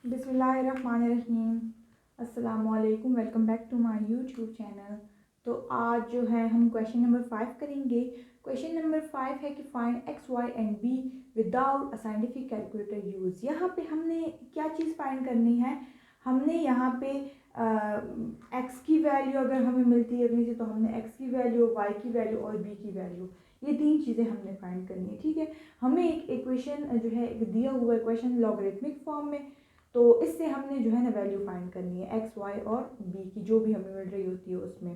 बिस्मिल्लाहिर्रहमानिर्रहीम। अस्सलामुअलैकुम, welcome back to my YouTube channel. तो आज जो है हम क्वेश्चन नंबर 5 करेंगे। क्वेश्चन नंबर 5 है कि find x y and b without a scientific calculator use. यहाँ पे हमने क्या चीज़ फाइंड करनी है, हमने यहाँ पे एक्स की वैल्यू अगर हमें मिलती है अपनी से, तो हमने एक्स की वैल्यू, वाई की वैल्यू और बी की वैल्यू, ये तीन चीज़ें हमने फाइंड करनी है। ठीक है, हमें एक इक्वेशन जो है एक दिया हुआ इक्वेशन लॉगरिथमिक फॉर्म में, तो इससे हमने जो है ना वैल्यू फाइंड करनी है एक्स वाई और बी की, जो भी हमें मिल रही होती है उसमें।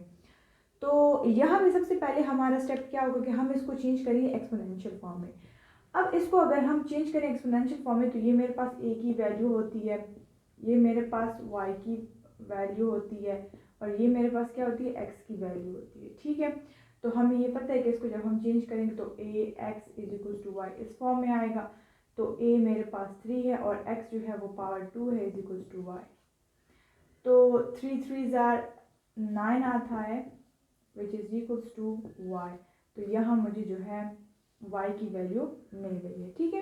तो यहाँ पे सबसे पहले हमारा स्टेप क्या होगा कि हम इसको चेंज करेंगे एक्सपोनेंशियल फॉर्म में। अब इसको अगर हम चेंज करें एक्सपोनेंशियल फॉर्म में, तो ये मेरे पास ए की वैल्यू होती है, ये मेरे पास वाई की वैल्यू होती है, और ये मेरे पास क्या होती है, एक्स की वैल्यू होती है। ठीक है, तो हमें ये पता है कि इसको जब हम चेंज करेंगे तो A X is equal to Y इस फॉर्म में आएगा। तो a मेरे पास 3 है और x जो है वो पावर 2 है इज इक्वल टू वाई। तो 3 3 ज़ार 9 आता है which is equals to y। तो यहाँ मुझे जो है y की वैल्यू मिल गई है। ठीक है,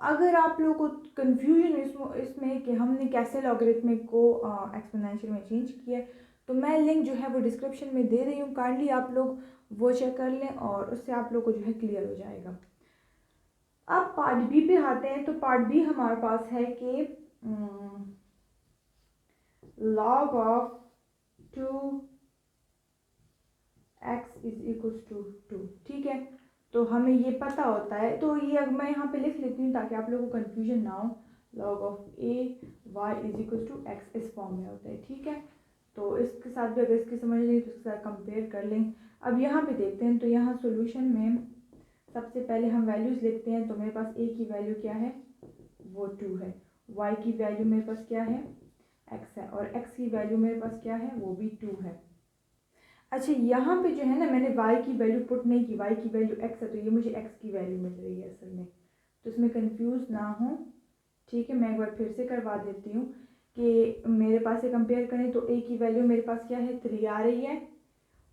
अगर आप लोगों को कन्फ्यूजन इसमें कि हमने कैसे लॉगरिथमिक को एक्सपोनेंशियल में चेंज किया, तो मैं लिंक जो है वो डिस्क्रिप्शन में दे रही हूँ, काइंडली आप लोग वो चेक कर लें और उससे आप लोग को जो है क्लियर हो जाएगा। अब पार्ट बी पे आते हैं। तो पार्ट बी हमारे पास है कि log of 2x is equals to 2। ठीक है, तो हमें ये पता होता है, तो ये अब मैं यहाँ पे लिख लेती हूँ ताकि आप लोगों को कन्फ्यूजन ना हो। log of a y is equals to x इस फॉर्म में होता है। ठीक है, तो इसके साथ भी अगर इसकी समझ नहीं तो इसके साथ कंपेयर कर लें। अब यहाँ पे देखते हैं, तो यहाँ सोल्यूशन में सबसे पहले हम वैल्यूज़ लिखते हैं। तो मेरे पास a की वैल्यू क्या है, वो 2 है, y की वैल्यू मेरे पास क्या है, x है, और x की वैल्यू मेरे पास क्या है, वो भी 2 है। अच्छा, यहाँ पे जो है ना मैंने y की वैल्यू पुट नहीं की, y की वैल्यू x है, तो ये मुझे x की वैल्यू मिल रही है असल में, तो इसमें कंफ्यूज ना हो। ठीक है, मैं एक बार फिर से करवा देती हूँ कि मेरे पास से कंपेयर करें तो a की वैल्यू मेरे पास क्या है, 3 आ रही है,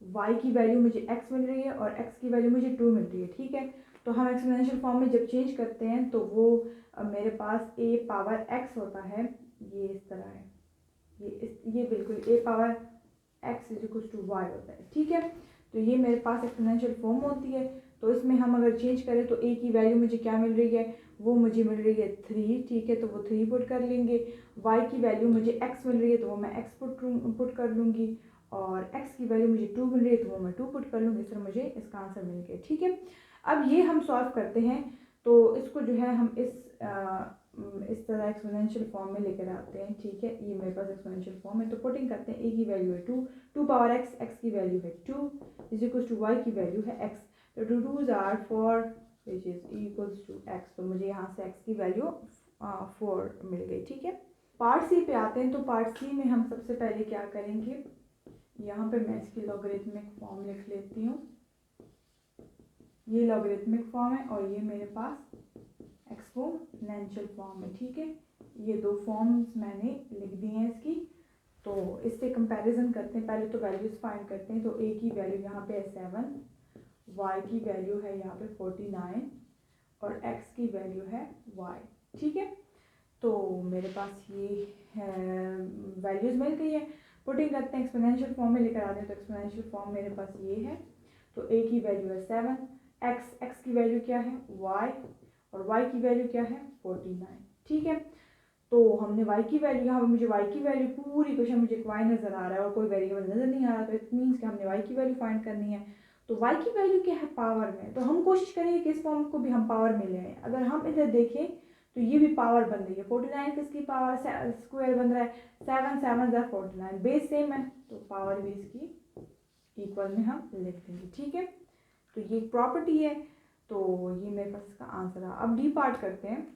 y की वैल्यू मुझे x मिल रही है और x की वैल्यू मुझे 2 मिल रही है। ठीक है, तो हम एक्सपोनेंशियल फॉर्म में जब चेंज करते हैं तो वो मेरे पास a पावर x होता है, ये इस तरह है, ये बिल्कुल a power x is equal to y होता है। ठीक है, तो ये मेरे पास एक्सपोनेंशियल फॉर्म होती है। तो इसमें हम अगर चेंज करें तो a की वैल्यू मुझे क्या मिल रही है, वो मुझे मिल रही है 3। ठीक है, तो वो 3 पुट कर लेंगे। y की वैल्यू मुझे x मिल रही है, तो वो मैं x पुट कर लूँगी, और x की वैल्यू मुझे 2 मिल रही है, तो वो मैं 2 पुट कर लूँगी। इस तरह मुझे इसका आंसर मिल गया। ठीक है, अब ये हम सॉल्व करते हैं, तो इसको जो है हम इस तरह एक्सपोनेंशियल फॉर्म में लेकर आते हैं। ठीक है, ये मेरे पास एक्सपोनेंशियल फॉर्म है, तो पुटिंग करते हैं। a की वैल्यू है 2 पावर x की वैल्यू है 2 इज इक्वल टू y की वैल्यू है x। तो 2 2s are 4 which is equals to x। तो मुझे यहाँ से x की वैल्यू 4 मिल गई। ठीक है, पार्ट सी पे आते हैं। तो पार्ट सी में हम सबसे पहले क्या करेंगे, यहाँ पे मैं इसकी लॉगरिथमिक फॉर्म लिख लेती हूँ। ये लॉगरिथमिक फॉर्म है और ये मेरे पास एक्सपोनेंशियल फॉर्म है। ठीक है, ये दो फॉर्म्स मैंने लिख दी हैं इसकी। तो इससे कंपैरिजन करते हैं, पहले तो वैल्यूज़ फाइंड करते हैं। तो a की वैल्यू यहाँ पे है 7, y की वैल्यू है यहाँ पे 49 और x की वैल्यू है y। ठीक है, तो मेरे पास ये वैल्यूज़ मिल गई है। पुटिंग करते हैं, एक्सपोनेंशियल फॉर्म में लेकर आते हैं। तो एक्सपोनेंशियल फॉर्म मेरे पास ये है। तो a की वैल्यू है 7, x की वैल्यू क्या है, y, और y की वैल्यू क्या है, 49। ठीक है, तो हमने y की वैल्यू, यहाँ पर मुझे y की वैल्यू पूरी क्वेश्चन मुझे y नज़र आ रहा है और कोई वेरिएबल नज़र नहीं आ रहा, तो इट मीन्स कि हमने y की वैल्यू फाइंड करनी है। तो y की वैल्यू क्या है, पावर में, तो हम कोशिश करेंगे कि इस फॉर्म को भी हम पावर में ले आए। अगर हम इधर देखें तो ये भी पावर बन रही है, 49 किसकी पावर, स्क्वायर बन रहा है, 7 7 ज़ा 49, बेस सेम है, तो पावर भी इसकी इक्वल में हम लिख देंगे। ठीक है, तो ये प्रॉपर्टी है, तो ये मेरे पास इसका आंसर है। अब डी पार्ट करते हैं।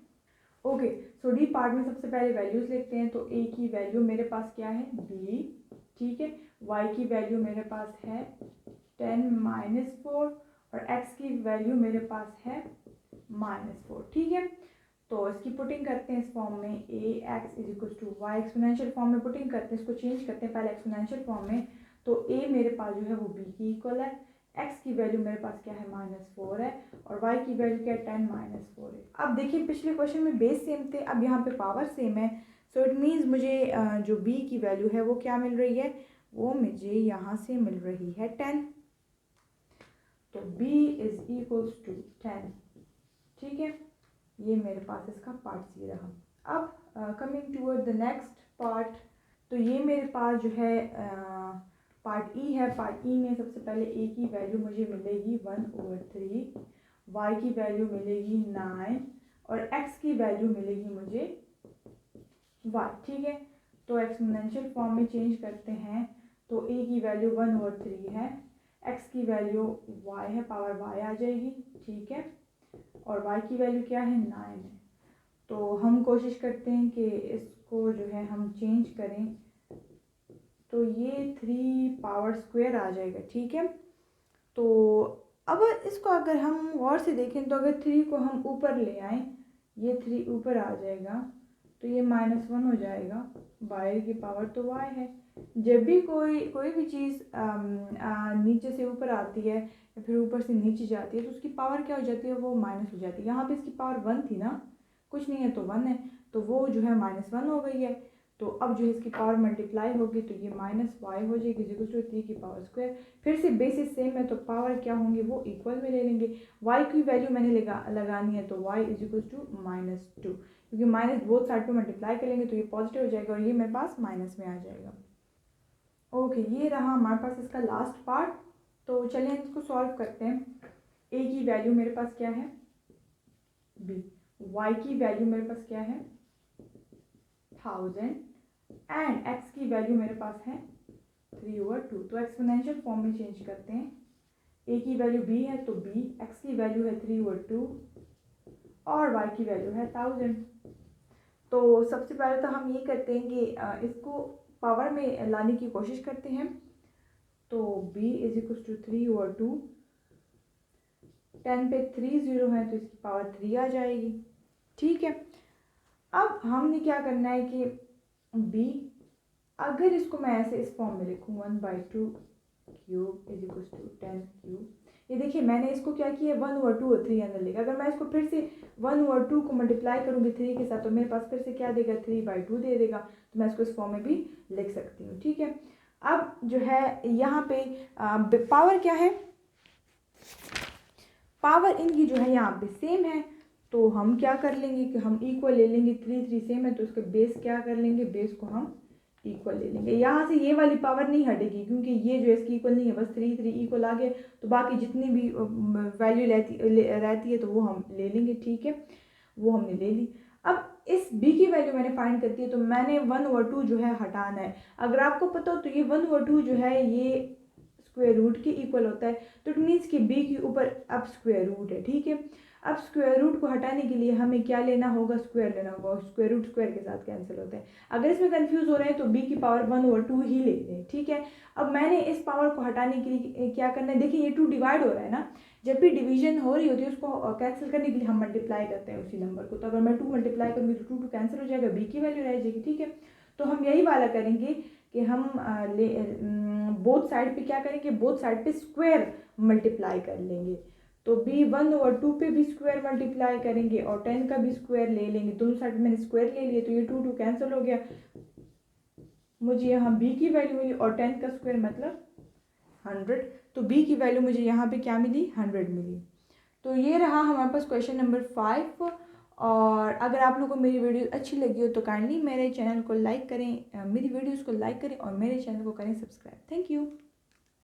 ओके, सो डी पार्ट में सबसे पहले वैल्यूज लिखते हैं। तो a की वैल्यू मेरे पास क्या है, b। ठीक है, y की वैल्यू मेरे पास है 10 -4 और x की वैल्यू मेरे पास है -4। ठीक है, तो इसकी पुटिंग करते हैं इस फॉर्म में, a x is equal to y, exponential form में पुटिंग करते हैं, इसको चेंज करते हैं पहले एक्सपोनेंशियल फॉर्म में। तो a मेरे पास जो है वो b की इक्वल है, x की वैल्यू मेरे पास क्या है -4 है और y की वैल्यू क्या है 10 -4 है। अब देखिए पिछले क्वेश्चन में बेस सेम थे, अब यहाँ पे पावर सेम है, सो इट मीन्स मुझे जो b की वैल्यू है वो क्या मिल रही है, वो मुझे यहाँ से मिल रही है 10। तो b इज इक्वल्स टू 10। ठीक है, ये मेरे पास इसका पार्ट सी रहा। अब coming toward the next part, तो ये मेरे पास जो है पार्ट ई है। पार्ट ई में सबसे पहले ए की वैल्यू मुझे मिलेगी 1/3, वाई की वैल्यू मिलेगी 9 और एक्स की वैल्यू मिलेगी मुझे वाई। ठीक है, तो एक्सपोनेंशियल फॉर्म में चेंज करते हैं, तो ए की वैल्यू 1/3 है, एक्स की वैल्यू वाई है, पावर वाई आ जाएगी। ठीक है, और y की वैल्यू क्या है 9 है। तो हम कोशिश करते हैं कि इसको जो है हम चेंज करें, तो ये 3 पावर स्क्वायर आ जाएगा। ठीक है, तो अब इसको अगर हम गौर से देखें तो अगर 3 को हम ऊपर ले आएँ, ये 3 ऊपर आ जाएगा तो ये -1 हो जाएगा, बाहर की पावर तो y है। जब भी कोई भी चीज़ नीचे से ऊपर आती है या फिर ऊपर से नीचे जाती है तो उसकी पावर क्या हो जाती है, वो माइनस हो जाती है। यहाँ पे इसकी पावर 1 थी ना, कुछ नहीं है तो 1 है, तो वो जो है -1 हो गई है। तो अब जो है इसकी पावर मल्टीप्लाई होगी तो ये -y हो जाएगी इक्वल टू 3 की पावर स्क्वायर। फिर से बेसिस सेम है तो पावर क्या होंगी, वो इक्वल में ले लेंगे। y की वैल्यू मैंने लगानी है तो y इज इक्वल टू -2, क्योंकि माइनस बोथ साइड पे मल्टीप्लाई करेंगे तो ये पॉजिटिव हो जाएगा और ये मेरे पास माइनस में आ जाएगा। ओके, ये रहा हमारे पास इसका लास्ट पार्ट। तो चलिए इसको सॉल्व करते हैं। a की वैल्यू मेरे पास क्या है b, y की वैल्यू मेरे पास क्या है 1000 एंड x की वैल्यू मेरे पास है 3/2। तो एक्सपोनेंशियल फॉर्म में चेंज करते हैं, a की वैल्यू b है तो b, x की वैल्यू है 3/2 और y की वैल्यू है 1000। तो सबसे पहले तो हम ये करते हैं कि इसको पावर में लाने की कोशिश करते हैं। तो b इज इक्वल टू 3/2, 10 पे 3 0 है तो इसकी पावर 3 आ जाएगी। ठीक है, अब हमने क्या करना है कि b, अगर इसको मैं ऐसे इस फॉर्म में लिखूँ 1/2 cube is equal to 10 cube, ये देखिए मैंने इसको क्या किया 1/2 और 3 अंदर लिखा। अगर मैं इसको फिर से 1/2 को मल्टीप्लाई करूँगी 3 के साथ तो मेरे पास फिर से क्या देगा 3/2 दे देगा, तो मैं इसको इस फॉर्म में भी लिख सकती हूँ। ठीक है, अब जो है यहाँ पे पावर क्या है, पावर इनकी जो है यहाँ पे सेम है, तो हम क्या कर लेंगे कि हम इक्वल ले लेंगे। 3 3 सेम है तो उसके बेस क्या कर लेंगे, बेस को हम इक्वल ले लेंगे। यहाँ से ये वाली पावर नहीं हटेगी क्योंकि ये जो इसकी इक्वल नहीं है, बस 3 3 इक्वल आ गए तो बाकी जितनी भी वैल्यू रहती है तो वो हम ले लेंगे। ठीक है, वो हमने ले ली। अब इस b की वैल्यू मैंने फाइंड करती है तो मैंने 1/2 जो है हटाना है। अगर आपको पता हो तो ये 1/2 जो है ये स्क्वायर रूट के इक्वल होता है, तो इट मीन्स कि b के ऊपर अब स्क्वायर रूट है। ठीक है, अब स्क्वायर रूट को हटाने के लिए हमें क्या लेना होगा, स्क्वायर लेना होगा। स्क्वायर रूट स्क्वायर के साथ कैंसिल होता है। अगर इसमें कंफ्यूज हो रहे हैं तो b की पावर 1/2 ही लेते हैं। ठीक है, अब मैंने इस पावर को हटाने के लिए क्या करना है, देखिए ये 2 डिवाइड हो रहा है ना, जब भी डिवीजन हो रही होती है उसको कैंसिल करने के लिए हम मल्टीप्लाई करते हैं उसी नंबर को। तो अगर मैं 2 मल्टीप्लाई करूँगी तो 2 कैंसिल हो जाएगा, b की वैल्यू रह जाएगी। ठीक है, तो हम यही वाला करेंगे कि हम बोथ साइड पे क्या करेंगे, बोथ साइड पे स्क्वायर मल्टीप्लाई कर लेंगे। तो b 1/2 पे भी स्क्वायर मल्टीप्लाई करेंगे और 10 का भी स्क्वायर ले लेंगे। दोनों साइड पे मैंने स्क्वायर ले लिया तो ये 2 कैंसिल हो गया, मुझे यहाँ b की वैल्यू मिली और 10 का स्क्वायर मतलब 100। तो b की वैल्यू मुझे यहाँ पे क्या मिली, 100 मिली। तो ये रहा हमारे पास क्वेश्चन नंबर 5। और अगर आप लोगों को मेरी वीडियो अच्छी लगी हो तो काइंडली मेरे चैनल को लाइक करें, मेरी वीडियोस को लाइक करें और मेरे चैनल को करें सब्सक्राइब। Thank you.